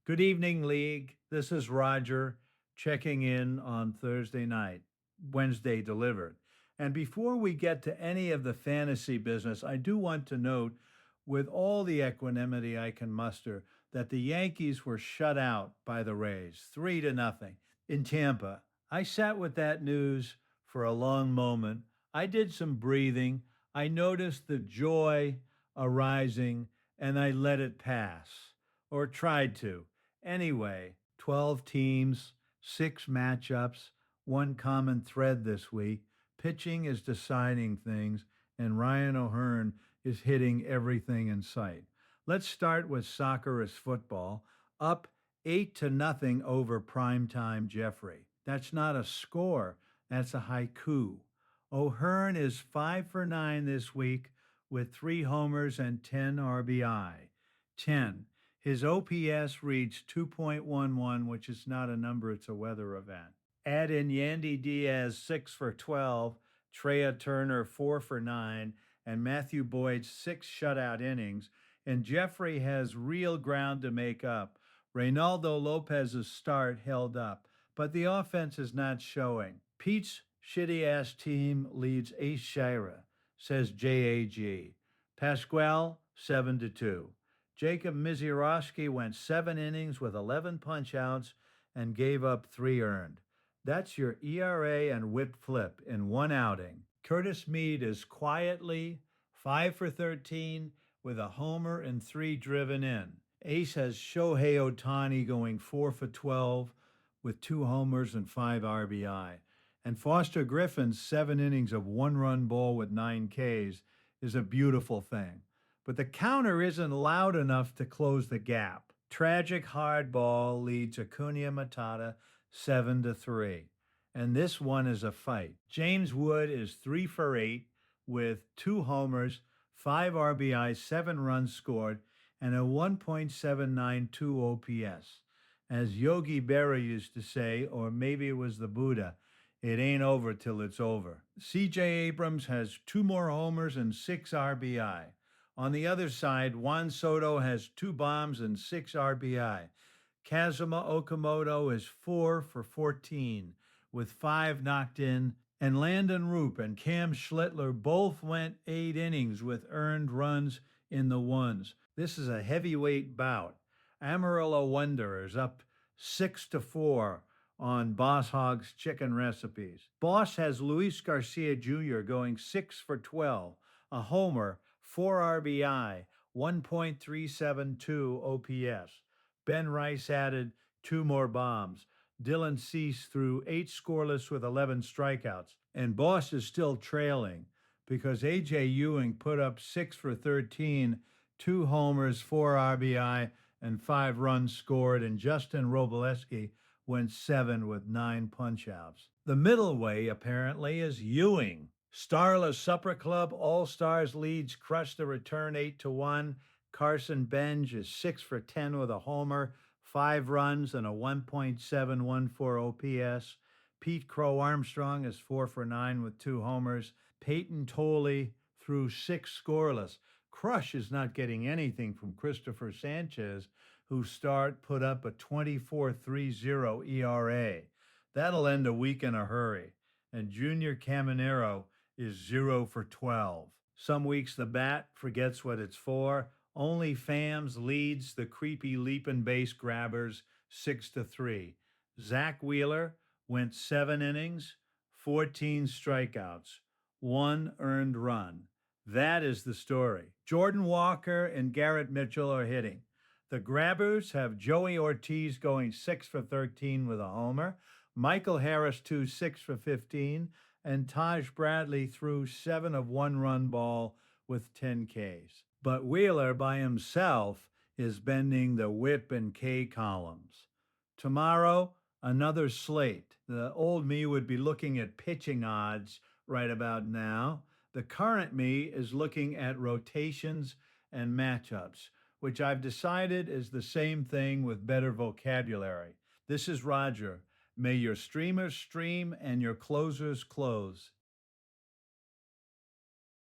Good evening, League. This is Roger checking in on Thursday night, Wednesday delivered. And before we get to any of the fantasy business, I do want to note, with all the equanimity I can muster, that the Yankees were shut out by the Rays, 3-0 in Tampa. I sat with that news for a long moment. I did some breathing. I noticed the joy arising, and I let it pass, or tried to. Anyway, 12 teams, 6 matchups, one common thread this week. Pitching is deciding things, and Ryan O'Hearn is hitting everything in sight. Let's start with soccer as football, up 8-0 over primetime Jeffrey. That's not a score, that's a haiku. O'Hearn is 5 for 9 this week with 3 homers and 10 RBI. 10. His OPS reached 2.11, which is not a number, it's a weather event. Add in Yandy Diaz 6 for 12, Trea Turner 4 for 9, and Matthew Boyd's 6 shutout innings, and Jeffrey has real ground to make up. Reynaldo Lopez's start held up, but the offense is not showing. Pete's shitty ass team leads Ace Shira, says JAG. Pasquale 7-2. Jacob Misiorowski went 7 innings with 11 punchouts and gave up 3 earned. That's your ERA and whip flip in one outing. Curtis Mead is quietly 5 for 13 with a homer and 3 driven in. Ace has Shohei Ohtani going 4 for 12 with 2 homers and 5 RBI. And Foster Griffin's 7 innings of 1-run ball with 9 Ks is a beautiful thing. But the counter isn't loud enough to close the gap. Tragic hardball leads Acuna Matata 7-3. And this one is a fight. James Wood is 3 for 8 with 2 homers, 5 RBI, 7 runs scored, and a 1.792 OPS. As Yogi Berra used to say, or maybe it was the Buddha, it ain't over till it's over. CJ Abrams has 2 more homers and 6 RBI. On the other side, Juan Soto has 2 bombs and 6 RBI. Kazuma Okamoto is 4 for 14 with 5 knocked in, and Landon Roop and Cam Schlittler both went 8 innings with earned runs in the ones. This is a heavyweight bout. Amarillo Wanderers up 6-4 on Boss Hogg's chicken recipes. Boss has Luis Garcia Jr. going 6 for 12, a homer, 4 RBI, 1.372 OPS. Ben Rice added 2 more bombs. Dylan Cease threw 8 scoreless with 11 strikeouts. And Boss is still trailing because A.J. Ewing put up 6 for 13, 2 homers, 4 RBI, and 5 runs scored. And Justin Robleski went 7 with 9 punchouts. The middle way, apparently, is Ewing. Starless Supper Club All-Stars leads crushed the return 8-1. Carson Benj is 6 for 10 with a homer, 5 runs, and a 1.714 OPS. Pete Crow Armstrong is 4 for 9 with 2 homers. Peyton Tolley threw 6 scoreless. Crush is not getting anything from Christopher Sanchez, whose start put up a 24.30 ERA. That'll end a week in a hurry. And Junior Caminero is 0 for 12. Some weeks the bat forgets what it's for. Only Fams leads the creepy leaping base grabbers 6-3. Zach Wheeler went 7 innings, 14 strikeouts, 1 earned run. That is the story. Jordan Walker and Garrett Mitchell are hitting. The Grabbers have Joey Ortiz going 6 for 13 with a homer. Michael Harris, 6 for 15. And Taj Bradley threw 7 of 1-run ball with 10 Ks. But Wheeler by himself is bending the whip and K columns. Tomorrow, another slate. The old me would be looking at pitching odds right about now. The current me is looking at rotations and matchups, which I've decided is the same thing with better vocabulary. This is Roger. May your streamers stream and your closers close.